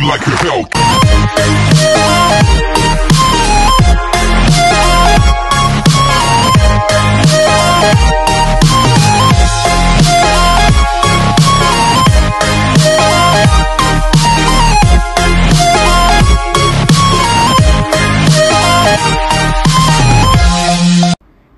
like your help.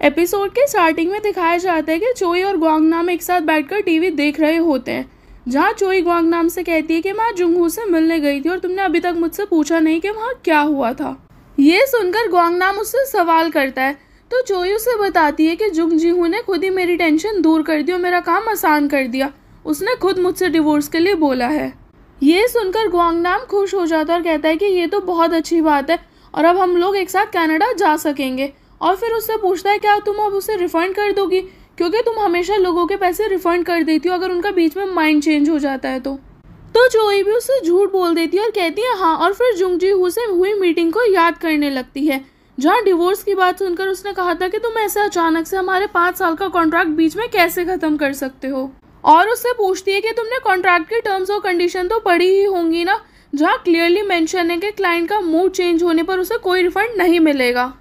Episode के starting में दिखाया जाता है कि चोई और ग्वांगनाम एक साथ बैठकर टीवी देख रहे होते हैं, जहां चोई ग्वांगनाम से कहती है कि मैं जुंगहू से मिलने गई थी और तुमने अभी तक मुझसे पूछा नहीं कि वहाँ क्या हुआ था। ये सुनकर ग्वांगनाम उससे सवाल करता है तो चोई उसे बताती है कि जुंगजीहू ने खुद ही मेरी टेंशन दूर कर दी और मेरा काम आसान कर दिया। उसने खुद मुझसे डिवोर्स के लिए बोला है। ये सुनकर ग्वांगनाम खुश हो जाता है और कहता है कि ये तो बहुत अच्छी बात है और अब हम लोग एक साथ कनाडा जा सकेंगे। और फिर उससे पूछता है क्या तुम अब उसे रिफंड कर दोगी, क्योंकि तुम हमेशा लोगों के पैसे रिफंड कर देती हो अगर उनका बीच में माइंड चेंज हो जाता है तो चोई भी उससे झूठ बोल देती है और कहती है हाँ, और फिर जुंगजीहू से हुई मीटिंग को याद करने लगती है, जहाँ डिवोर्स की बात सुनकर उसने कहा था कि तुम ऐसे अचानक से हमारे 5 साल का कॉन्ट्रैक्ट बीच में कैसे खत्म कर सकते हो। और उससे पूछती है कि तुमने कॉन्ट्रैक्ट की टर्म्स और कंडीशन तो पढ़ी ही होंगी ना, जहाँ क्लियरली मेंशन है कि क्लाइंट का मूड चेंज होने पर उसे कोई रिफंड नहीं मिलेगा।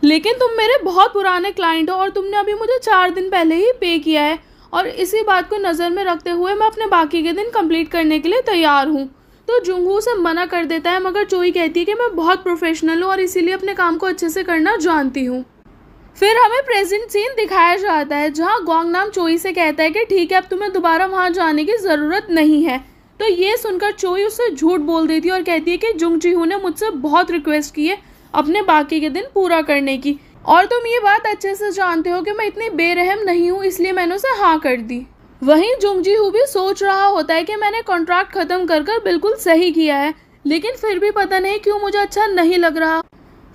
लेकिन तुम मेरे बहुत पुराने क्लाइंट हो और तुमने अभी मुझे 4 दिन पहले ही पे किया है और इसी बात को नज़र में रखते हुए मैं अपने बाकी के दिन कंप्लीट करने के लिए तैयार हूँ। तो जुंगहू से मना कर देता है, मगर चोई कहती है कि मैं बहुत प्रोफेशनल हूँ और इसीलिए अपने काम को अच्छे से करना जानती हूँ। फिर हमें प्रेजेंट सीन दिखाया जाता है, जहाँ ग्वांगनाम चोई से कहता है कि ठीक है, अब तुम्हें दोबारा वहाँ जाने की ज़रूरत नहीं है। तो ये सुनकर चोई उससे झूठ बोल देती है और कहती है कि जुंगजीहू ने मुझसे बहुत रिक्वेस्ट की है अपने बाकी के दिन पूरा करने की, और तुम ये बात अच्छे से जानते हो कि मैं इतनी बेरहम नहीं हूँ, इसलिए मैंने उसे हाँ कर दी। वहीं जुंगजीहू भी सोच रहा होता है कि मैंने कॉन्ट्रैक्ट खत्म कर बिल्कुल सही किया है, लेकिन फिर भी पता नहीं क्यों मुझे अच्छा नहीं लग रहा।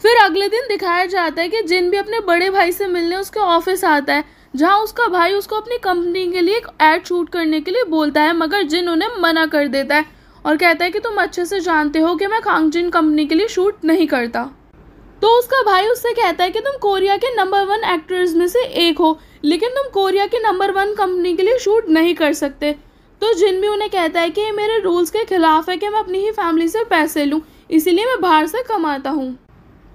फिर अगले दिन दिखाया जाता है कि जिन भी अपने बड़े भाई से मिलने उसके ऑफिस आता है, जहाँ उसका भाई उसको अपनी कंपनी के लिए एक एड शूट करने के लिए बोलता है, मगर जिन उन्हें मना कर देता है और कहता है कि तुम अच्छे से जानते हो कि मैं खांगजिन कंपनी के लिए शूट नहीं करता। तो उसका भाई उससे कहता है कि तुम कोरिया के नंबर 1 एक्टर्स में से एक हो, लेकिन तुम कोरिया की नंबर 1 कंपनी के लिए शूट नहीं कर सकते। तो जिन भी उन्हें कहता है कि ये मेरे रूल्स के खिलाफ है कि मैं अपनी ही फैमिली से पैसे लूँ, इसीलिए मैं बाहर से कमाता हूँ।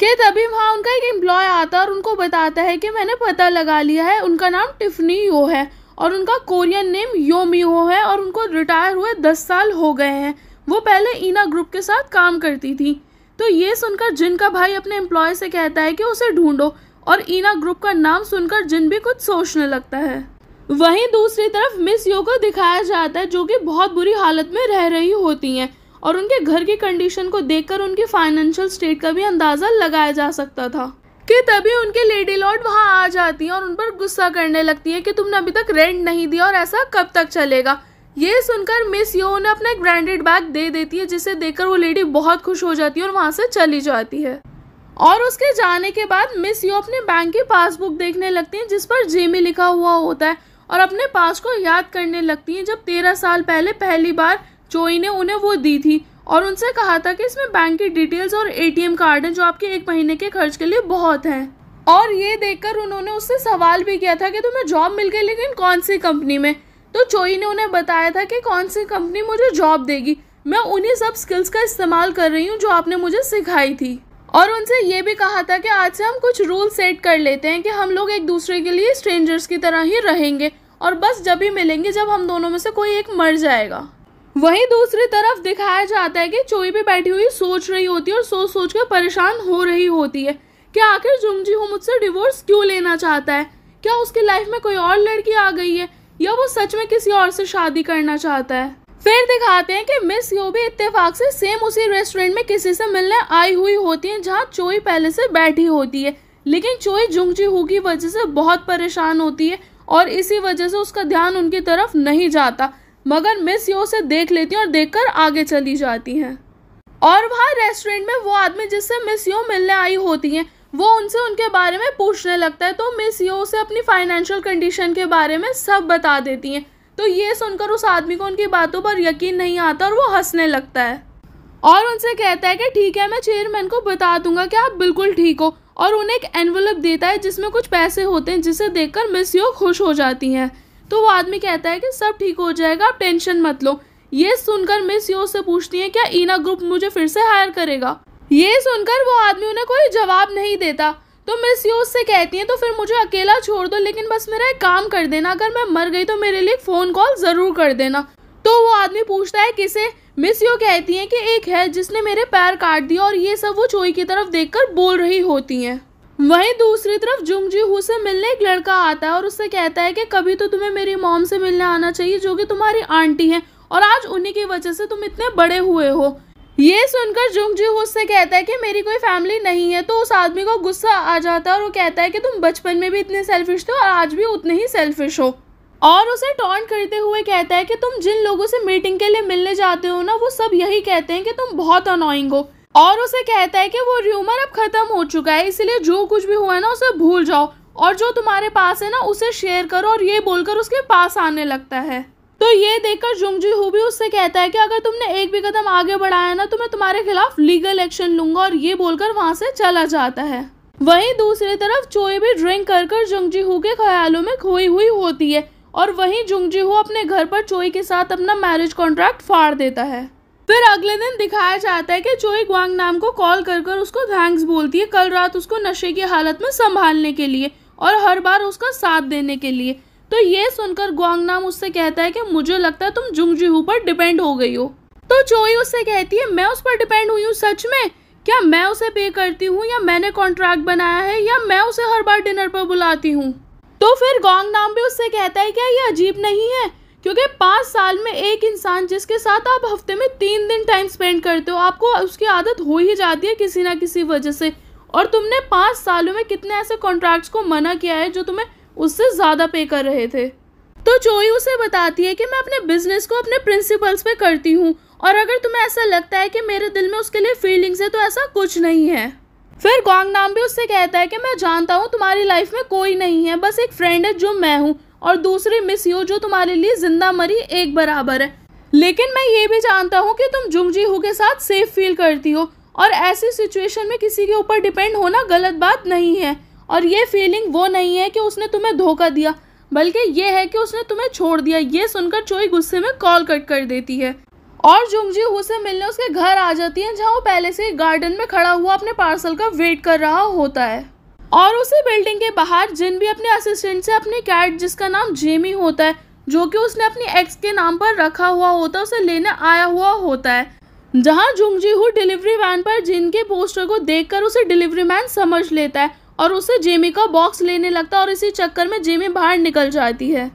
कि तभी वहाँ उनका एक एम्प्लॉय आता है और उनको बताता है कि मैंने पता लगा लिया है, उनका नाम टिफनी यो है और उनका कोरियन नेम यो मिहो है और उनको रिटायर हुए 10 साल हो गए हैं। वो पहले ईना ग्रुप के साथ काम करती थी। तो ये सुनकर जिन का भाई अपने एम्प्लॉय से कहता है कि उसे ढूंढो, और ईना ग्रुप का नाम सुनकर जिन भी कुछ सोचने लगता है। वहीं दूसरी तरफ मिस यो को दिखाया जाता है, जो कि बहुत बुरी हालत में रह रही होती हैं और उनके घर की कंडीशन को देखकर उनकी फाइनेंशियल स्टेट का भी अंदाजा लगाया जा सकता था। कि तभी उनके लेडी लॉर्ड वहां आ जाती हैं और उन पर गुस्सा करने लगती है कि तुमने अभी तक रेंट नहीं दिया और ऐसा कब तक चलेगा। ये सुनकर मिस यो ने अपना एक ब्रांडेड बैग दे देती है, जिसे देखकर वो लेडी बहुत खुश हो जाती है और वहां से चली जाती है। और उसके जाने के बाद मिस यो अपने बैंक की पासबुक देखने लगती है, जिस पर जेमी लिखा हुआ होता है, और अपने पास को याद करने लगती है जब 13 साल पहले पहली बार चोई ने उन्हें वो दी थी और उनसे कहा था कि इसमें बैंक की डिटेल्स और ATM कार्ड है जो आपके 1 महीने के खर्च के लिए बहुत है। और ये देखकर उन्होंने उससे सवाल भी किया था कि तुम्हें जॉब मिल गई, लेकिन कौन सी कंपनी में। तो चोई ने उन्हें बताया था कि कौन सी कंपनी मुझे जॉब देगी, मैं उन्हीं सब स्किल्स का इस्तेमाल कर रही हूँ जो आपने मुझे सिखाई थी। और उनसे ये भी कहा था कि आज से हम कुछ रूल सेट कर लेते हैं कि हम लोग एक दूसरे के लिए स्ट्रेंजर्स की तरह ही रहेंगे और बस जब भी मिलेंगे जब हम दोनों में से कोई एक मर जाएगा। वहीं दूसरी तरफ दिखाया जाता है कि चोई भी बैठी हुई सोच रही होती है और सोच सोच कर परेशान हो रही होती है कि आखिर जुंगजीहू मुझसे डिवोर्स क्यों लेना चाहता है। क्या उसकी लाइफ में कोई और लड़की आ गई है या वो सच में किसी और से शादी करना चाहता है। फिर दिखाते हैं कि मिस यो भी इत्तेफाक से सेम उसी रेस्टोरेंट में किसी से मिलने आई हुई होती है जहाँ चोई पहले से बैठी होती है, लेकिन चोई जुंगजीहू की वजह से बहुत परेशान होती है और इसी वजह से उसका ध्यान उनकी तरफ नहीं जाता, मगर मिस यो से देख लेती है और देखकर आगे चली जाती हैं। और वहाँ रेस्टोरेंट में वो आदमी जिससे मिस यो मिलने आई होती हैं वो उनसे उनके बारे में पूछने लगता है, तो मिस यो उसे अपनी फाइनेंशियल कंडीशन के बारे में सब बता देती हैं। तो ये सुनकर उस आदमी को उनकी बातों पर यकीन नहीं आता और वो हंसने लगता है और उनसे कहता है कि ठीक है, मैं चेयरमैन को बता दूंगा कि आप बिल्कुल ठीक हो, और उन्हें एक एनवलप देता है जिसमें कुछ पैसे होते हैं, जिसे देखकर मिस यो खुश हो जाती हैं। तो वो आदमी कहता है कि सब ठीक हो जाएगा, आप टेंशन मत लो। ये सुनकर मिस यो से पूछती है क्या ईना ग्रुप मुझे फिर से हायर करेगा। ये सुनकर वो आदमी उन्हें कोई जवाब नहीं देता। तो मिस यो से कहती है तो फिर मुझे अकेला छोड़ दो, लेकिन बस मेरा एक काम कर देना, अगर मैं मर गई तो मेरे लिए फ़ोन कॉल ज़रूर कर देना। तो वो आदमी पूछता है किसे। मिस यो कहती है कि एक है जिसने मेरे पैर काट दिया, और ये सब वो चोई की तरफ देखकर बोल रही होती हैं। वहीं दूसरी तरफ जुंगजी हू से मिलने एक लड़का आता है और उससे कहता है कि कभी तो तुम्हें मेरी मॉम से मिलने आना चाहिए, जो कि तुम्हारी आंटी है, और आज उन्हीं की वजह से तुम इतने बड़े हुए हो। ये सुनकर जुंगजी हू से कहता है कि मेरी कोई फैमिली नहीं है। तो उस आदमी को गुस्सा आ जाता है और वो कहता है कि तुम बचपन में भी इतने सेल्फिश थे और आज भी उतने ही सेल्फिश हो, और उसे टॉन्ट करते हुए कहता है कि तुम जिन लोगों से मीटिंग के लिए मिलने जाते हो ना, वो सब यही कहते हैं कि तुम बहुत अनोइंग हो। और उसे कहता है कि वो र्यूमर अब खत्म हो चुका है, इसलिए जो कुछ भी हुआ है ना उसे भूल जाओ, और जो तुम्हारे पास है ना उसे शेयर करो। और ये बोलकर उसके पास आने लगता है। तो ये देखकर जुंगजी हू भी उससे कहता है कि अगर तुमने एक भी कदम आगे बढ़ाया ना तो मैं तुम्हारे खिलाफ लीगल एक्शन लूंगा, और ये बोलकर वहां से चला जाता है। वहीं दूसरी तरफ चोई भी ड्रिंक कर जुंगजी हू के ख्यालों में खोई हुई होती है, और वहीं जुंगजी हू अपने घर पर चोई के साथ अपना मैरिज कॉन्ट्रैक्ट फाड़ देता है। फिर अगले दिन दिखाया जाता है कि चोई ग्वांग नाम को कॉल कर उसको थैंक्स बोलती है कल रात उसको नशे की हालत में संभालने के लिए और हर बार उसका साथ देने के लिए। तो ये सुनकर ग्वांग नाम उससे कहता है कि मुझे लगता है तुम जुंगजी हू पर डिपेंड हो गई हो। तो चोई उससे कहती है मैं उस पर डिपेंड हुई हूँ सच में? क्या मैं उसे पे करती हूँ, या मैंने कॉन्ट्रैक्ट बनाया है, या मैं उसे हर बार डिनर पर बुलाती हूँ? तो फिर ग्वांग नाम भी उससे कहता है क्या ये अजीब नहीं है, क्योंकि 5 साल में एक इंसान जिसके साथ आप हफ्ते में 3 दिन टाइम स्पेंड करते हो, आपको उसकी आदत हो ही जाती है किसी ना किसी वजह से। और तुमने 5 सालों में कितने ऐसे कॉन्ट्रैक्ट्स को मना किया है जो तुम्हें उससे ज़्यादा पे कर रहे थे। तो चोई उसे बताती है कि मैं अपने बिजनेस को अपने प्रिंसिपल्स पे करती हूँ, और अगर तुम्हें ऐसा लगता है कि मेरे दिल में उसके लिए फीलिंग्स है तो ऐसा कुछ नहीं है। फिर ग्वांग नाम भी उससे कहता है कि मैं जानता हूँ तुम्हारी लाइफ में कोई नहीं है, बस एक फ्रेंड है जो मैं हूँ, और दूसरी मिस यो जो तुम्हारे लिए जिंदा मरी एक बराबर है। लेकिन मैं ये भी जानता हूँ कि तुम जुंगजी हू के साथ सेफ फील करती हो, और ऐसी सिचुएशन में किसी के ऊपर डिपेंड होना गलत बात नहीं है। और ये फीलिंग वो नहीं है कि उसने तुम्हें धोखा दिया, बल्कि ये है कि उसने तुम्हें छोड़ दिया। ये सुनकर चोई गुस्से में कॉल कट कर देती है और जुंगजी हू से मिलने उसके घर आ जाती है, जहाँ वो पहले से गार्डन में खड़ा हुआ अपने पार्सल का वेट कर रहा होता है। और उसी बिल्डिंग के बाहर जिन भी अपने असिस्टेंट से अपनी कैट जिसका नाम जेमी होता है, जो कि उसने अपनी एक्स के नाम पर रखा हुआ होता है, उसे लेने आया हुआ होता है। जहाँ जुंगजी हू डिलीवरी वैन पर जिन के पोस्टर को देखकर उसे डिलीवरी मैन समझ लेता है और उसे जेमी का बॉक्स लेने लगता है, और इसी चक्कर में जेमी बाहर निकल जाती है।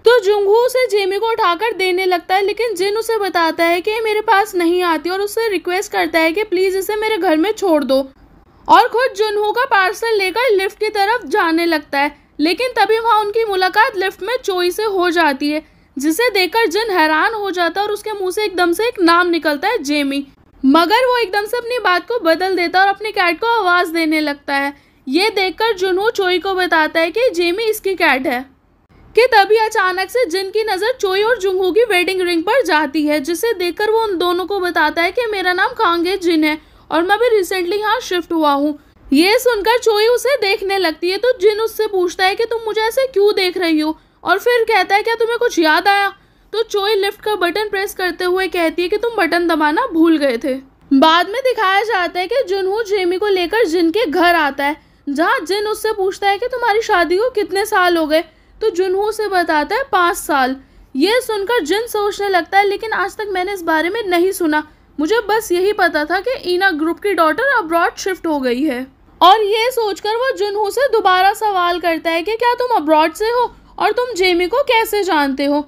तो जुंगहू उसे जेमी को उठाकर देने लगता है, लेकिन जिन उसे बताता है कि मेरे पास नहीं आती, और उससे रिक्वेस्ट करता है कि प्लीज इसे मेरे घर में छोड़ दो, और खुद जुनहू का पार्सल लेकर लिफ्ट की तरफ जाने लगता है। लेकिन तभी वहाँ उनकी मुलाकात लिफ्ट में चोई से हो जाती है, जिसे देखकर जिन हैरान हो जाता है और उसके मुंह से एकदम से एक नाम निकलता है, जेमी। मगर वो एकदम से अपनी बात को बदल देता है और अपनी कैट को आवाज देने लगता है। ये देखकर जुनहू चोई को बताता है कि जेमी इसकी कैट है। कि तभी अचानक से जिन की नजर चोई और जुंगहू की वेडिंग रिंग पर जाती है, जिसे देखकर वो उन दोनों को बताता है कि मेरा नाम कांगे जिन है और मैं भी रिसेंटली यहाँ शिफ्ट हुआ हूँ। ये सुनकर चोई उसे देखने लगती है, तो जिन उससे पूछता है कि तुम मुझे ऐसे क्यों देख रही हो, और फिर कहता है क्या तुम्हें कुछ याद आया? तो चोई लिफ्ट का बटन प्रेस करते हुए कहती है कि तुम बटन दबाना भूल गए थे। बाद में दिखाया जाता है कि जुनहू जेमी को लेकर जिन के घर आता है, जहाँ जिन उससे पूछता है कि तुम्हारी शादी को कितने साल हो गए, तो जुनहू से बताता है 5 साल। ये सुनकर जिन सोचने लगता है, लेकिन आज तक मैंने इस बारे में नहीं सुना, मुझे बस यही पता था कि ईना ग्रुप की डॉटर अब्रॉड शिफ्ट हो गई है। और ये सोचकर वो जुनहू से दोबारा सवाल करता है कि क्या तुम अब्रॉड से हो और तुम जेमी को कैसे जानते हो?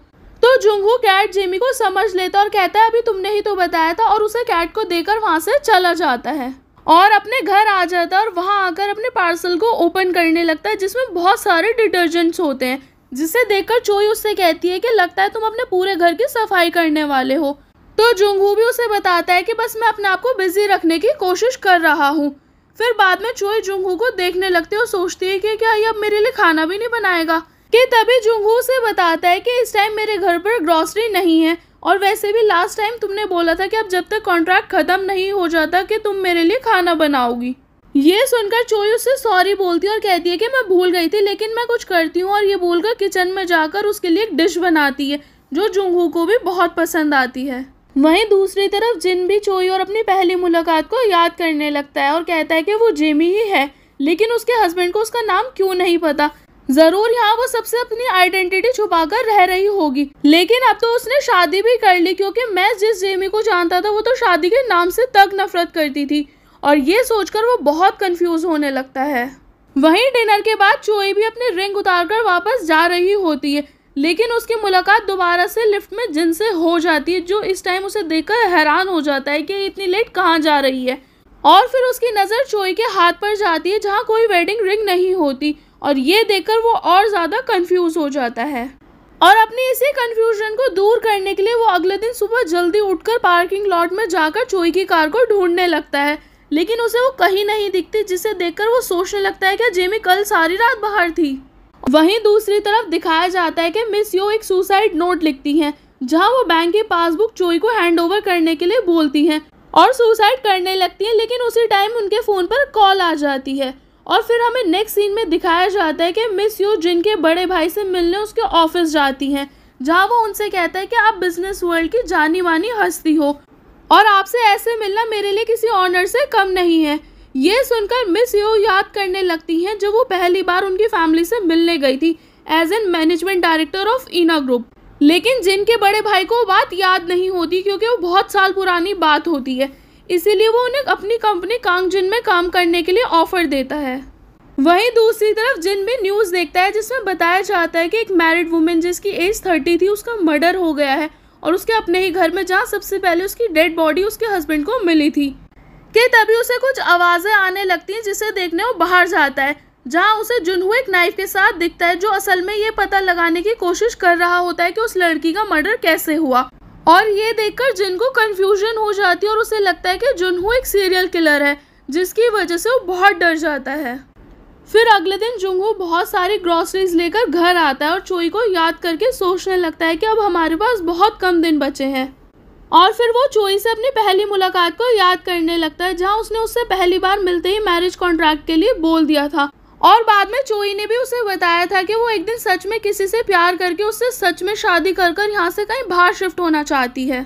तो जुनहू कैट जेमी को समझ लेता और कहता है अभी तुमने ही तो बताया था, और उसे कैट को देकर वहाँ से चला जाता है और अपने घर आ जाता है, और वहाँ आकर अपने पार्सल को ओपन करने लगता है, जिसमें बहुत सारे डिटर्जेंट्स होते हैं। जिसे देखकर चोई उससे कहती है कि लगता है तुम अपने पूरे घर की सफाई करने वाले हो। तो जुंगहू भी उसे बताता है कि बस मैं अपने आप को बिजी रखने की कोशिश कर रहा हूँ। फिर बाद में चोई जुंगहू को देखने लगती है और सोचती है कि क्या ये अब मेरे लिए खाना भी नहीं बनाएगा। कि तभी जुंगहू से बताता है कि इस टाइम मेरे घर पर ग्रॉसरी नहीं है, और वैसे भी लास्ट टाइम तुमने बोला था कि अब जब तक कॉन्ट्रैक्ट खत्म नहीं हो जाता कि तुम मेरे लिए खाना बनाओगी। ये सुनकर चोई उससे सॉरी बोलती है और कहती है कि मैं भूल गई थी, लेकिन मैं कुछ करती हूँ, और ये बोलकर किचन में जाकर उसके लिए एक डिश बनाती है, जो जुंगू को भी बहुत पसंद आती है। वहीं दूसरी तरफ जिन भी चोई और अपनी पहली मुलाकात को याद करने लगता है और कहता है कि वो जेमी ही है, लेकिन उसके हस्बैंड को उसका नाम क्यों नहीं पता। जरूर यहाँ वो सबसे अपनी आइडेंटिटी छुपाकर रह रही होगी, लेकिन अब तो उसने शादी भी कर ली, क्योंकि मैं जिस जेमी को जानता था वो तो शादी के नाम से तक नफरत करती थी। और ये सोचकर वो बहुत कंफ्यूज होने लगता है। वहीं डिनर के बाद चोई भी अपनी रिंग उतारकर वापस जा रही होती है, लेकिन उसकी मुलाकात दोबारा से लिफ्ट में जिन से हो जाती है, जो इस टाइम उसे देखकर हैरान हो जाता है कि इतनी लेट कहाँ जा रही है। और फिर उसकी नज़र चोई के हाथ पर जाती है जहाँ कोई वेडिंग रिंग नहीं होती, और ये देखकर वो और ज़्यादा कंफ्यूज हो जाता है। और अपनी इसी कंफ्यूजन को दूर करने के लिए वो अगले दिन सुबह जल्दी उठकर पार्किंग लॉट में जाकर चोई की कार को ढूंढने लगता है, लेकिन उसे वो कहीं नहीं दिखती, जिसे देखकर वो सोचने लगता है कि जेमी कल सारी रात बाहर थी। वहीं दूसरी तरफ दिखाया जाता है कि मिस यो एक सुसाइड नोट लिखती हैं, जहां वो बैंक की पासबुक चोई को हैंड ओवर करने के लिए बोलती हैं और सुसाइड करने लगती हैं, लेकिन उसी टाइम उनके फ़ोन पर कॉल आ जाती है। और फिर हमें नेक्स्ट सीन में दिखाया जाता है कि मिस यो जिनके बड़े भाई से मिलने उसके ऑफिस जाती हैं, जहां वो उनसे कहता है कि आप बिजनेस वर्ल्ड की जानी मानी हस्ती हो और आपसे ऐसे मिलना मेरे लिए किसी ऑनर से कम नहीं है। ये सुनकर मिस यो याद करने लगती हैं जब वो पहली बार उनकी फैमिली से मिलने गई थी as an management director of इना ग्रुप, लेकिन जिनके बड़े भाई को बात याद नहीं होती क्योंकि वो बहुत साल पुरानी बात होती है, इसीलिए वो उन्हें अपनी कंपनी कांगजिन में काम करने के लिए ऑफर देता है। वहीं दूसरी तरफ जिन भी न्यूज़ देखता है जिसमें बताया जाता है कि एक मैरिड वुमेन जिसकी एज 30 थी उसका मर्डर हो गया है, और उसके अपने ही घर में, जहाँ सबसे पहले उसकी डेड बॉडी उसके हस्बैंड को मिली थी, कि तभी उसे कुछ आवाज़ें आने लगती हैं, जिसे देखने वो बाहर जाता है, जहाँ उसे जुनहू एक नाइफ के साथ दिखता है, जो असल में ये पता लगाने की कोशिश कर रहा होता है कि उस लड़की का मर्डर कैसे हुआ। और ये देखकर जिन को कन्फ्यूजन हो जाती है और उसे लगता है कि जुनहू एक सीरियल किलर है, जिसकी वजह से वो बहुत डर जाता है। फिर अगले दिन जुनहू बहुत सारी ग्रॉसरीज लेकर घर आता है और चोई को याद करके सोचने लगता है कि अब हमारे पास बहुत कम दिन बचे हैं। और फिर वो चोई से अपनी पहली मुलाकात को याद करने लगता है, जहाँ उसने उससे पहली बार मिलते ही मैरिज कॉन्ट्रैक्ट के लिए बोल दिया था, और बाद में चोई ने भी उसे बताया था कि वो एक दिन सच में किसी से प्यार करके उससे सच में शादी कर यहाँ से कहीं बाहर शिफ्ट होना चाहती है।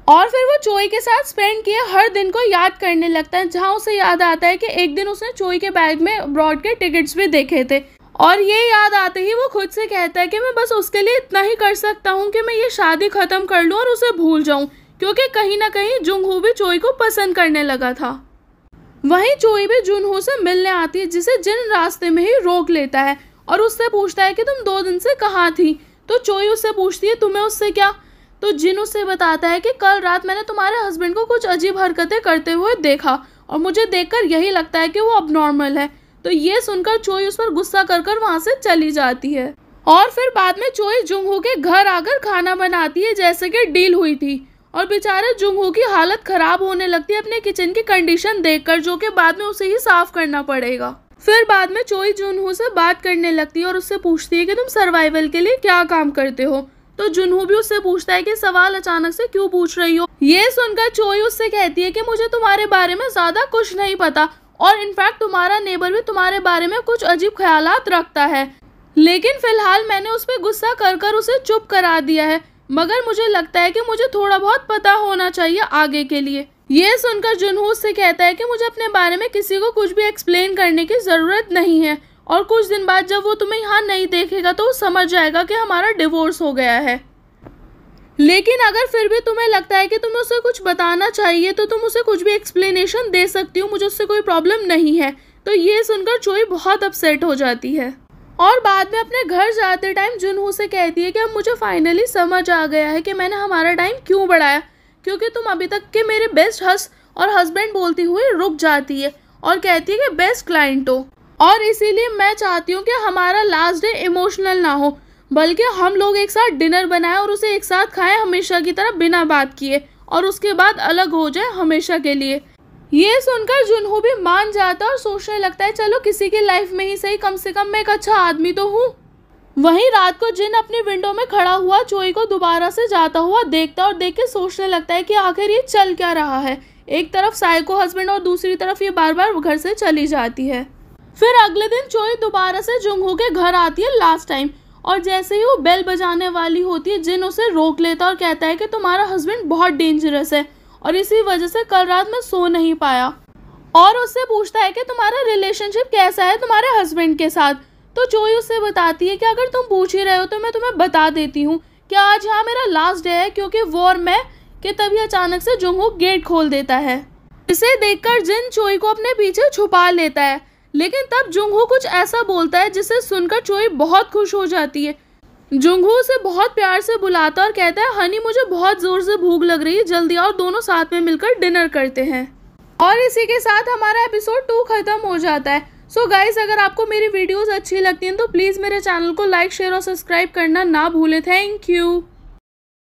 और फिर वो चोई के साथ स्पेंड किए हर दिन को याद करने लगता है, जहाँ उसे याद आता है कि एक दिन उसने चोई के बैग में अब्रॉड के टिकट्स भी देखे थे, और ये याद आते ही वो खुद से कहता है कि मैं बस उसके लिए इतना ही कर सकता हूँ कि मैं ये शादी खत्म कर लूँ और उसे भूल जाऊँ, क्योंकि कहीं ना कहीं जुनहू भी चोई को पसंद करने लगा था। वहीं चोई भी जुनहू से मिलने आती है, जिसे जिन रास्ते में ही रोक लेता है और उससे पूछता है कि तुम 2 दिन से कहाँ थी। तो चोई उससे पूछती है तुम्हें उससे क्या। तो जिन उससे बताता है कि कल रात मैंने तुम्हारे हस्बैंड को कुछ अजीब हरकतें करते हुए देखा और मुझे देखकर यही लगता है कि वो अब नॉर्मल है। तो ये सुनकर चोई उस पर गुस्सा कर वहाँ से चली जाती है। और फिर बाद में चोई जुनहू के घर आकर खाना बनाती है जैसे कि डील हुई थी, और बेचारे जुनहू की हालत खराब होने लगती है अपने किचन की कंडीशन देखकर, जो कि बाद में उसे ही साफ करना पड़ेगा। फिर बाद में चोई जुनहू से बात करने लगती है और उससे पूछती है कि तुम सर्वाइवल के लिए क्या काम करते हो। तो जुनहू भी उससे पूछता है कि सवाल अचानक से क्यों पूछ रही हो। ये सुनकर चोई उससे कहती है कि मुझे तुम्हारे बारे में ज्यादा कुछ नहीं पता, और इनफैक्ट तुम्हारा नेबर भी तुम्हारे बारे में कुछ अजीब ख्यालात रखता है, लेकिन फिलहाल मैंने उस पर गुस्सा कर उसे चुप करा दिया है, मगर मुझे लगता है कि मुझे थोड़ा बहुत पता होना चाहिए आगे के लिए। ये सुनकर जुनहू उससे कहता है कि मुझे अपने बारे में किसी को कुछ भी एक्सप्लेन करने की ज़रूरत नहीं है, और कुछ दिन बाद जब वो तुम्हें यहाँ नहीं देखेगा तो वो समझ जाएगा कि हमारा डिवोर्स हो गया है। लेकिन अगर फिर भी तुम्हें लगता है कि तुम्हें उसे कुछ बताना चाहिए तो तुम उसे कुछ भी एक्सप्लेनेशन दे सकती हो, मुझे उससे कोई प्रॉब्लम नहीं है। तो ये सुनकर चोई बहुत अपसेट हो जाती है और बाद में अपने घर जाते टाइम जुनहू से कहती है कि अब मुझे फाइनली समझ आ गया है कि मैंने हमारा टाइम क्यों बढ़ाया, क्योंकि तुम अभी तक के मेरे बेस्ट हस्बैंड बोलती हुई रुक जाती है और कहती है कि बेस्ट क्लाइंट हो, और इसीलिए मैं चाहती हूँ कि हमारा लास्ट डे इमोशनल ना हो, बल्कि हम लोग एक साथ डिनर बनाएं और उसे एक साथ खाएं हमेशा की तरह बिना बात किए, और उसके बाद अलग हो जाए हमेशा के लिए। ये सुनकर जुनहू भी मान जाता है और सोचने लगता है चलो किसी की लाइफ में ही सही, कम से कम मैं एक अच्छा आदमी तो हूँ। वहीं रात को जिन अपनी विंडो में खड़ा हुआ चोई को दोबारा से जाता हुआ देखता है और देख के सोचने लगता है कि आखिर ये चल क्या रहा है। एक तरफ साइको हस्बैंड और दूसरी तरफ ये बार बार घर से चली जाती है। फिर अगले दिन चोई दोबारा से जुनहू के घर आती है लास्ट टाइम, और जैसे ही वो बेल बजाने वाली होती है जिन उसे रोक लेता और कहता है कि तुम्हारा हस्बैंड बहुत डेंजरस है और इसी वजह से कल रात मैं सो नहीं पाया, और उससे पूछता है कि तुम्हारा रिलेशनशिप कैसा है तुम्हारे हस्बैंड के साथ। तो चोई उससे बताती है कि अगर तुम पूछ ही रहे हो तो मैं तुम्हें बता देती हूँ कि आज यहाँ मेरा लास्ट डे है क्योंकि वॉर में कि तभी अचानक से जुंगूक गेट खोल देता है। इसे देखकर जिन चोई को अपने पीछे छुपा लेता है, लेकिन तब जुंगू कुछ ऐसा बोलता है जिसे सुनकर चोई बहुत खुश हो जाती है। जुंगू उसे बहुत प्यार से बुलाता और कहता है हनी मुझे बहुत जोर से भूख लग रही है, जल्दी आओ दोनों साथ में मिलकर डिनर करते हैं। और इसी के साथ हमारा एपिसोड 2 खत्म हो जाता है। सो गाइस, अगर आपको मेरी वीडियोस अच्छी लगती हैं तो प्लीज़ मेरे चैनल को लाइक शेयर और सब्सक्राइब करना ना भूलें। Thank you.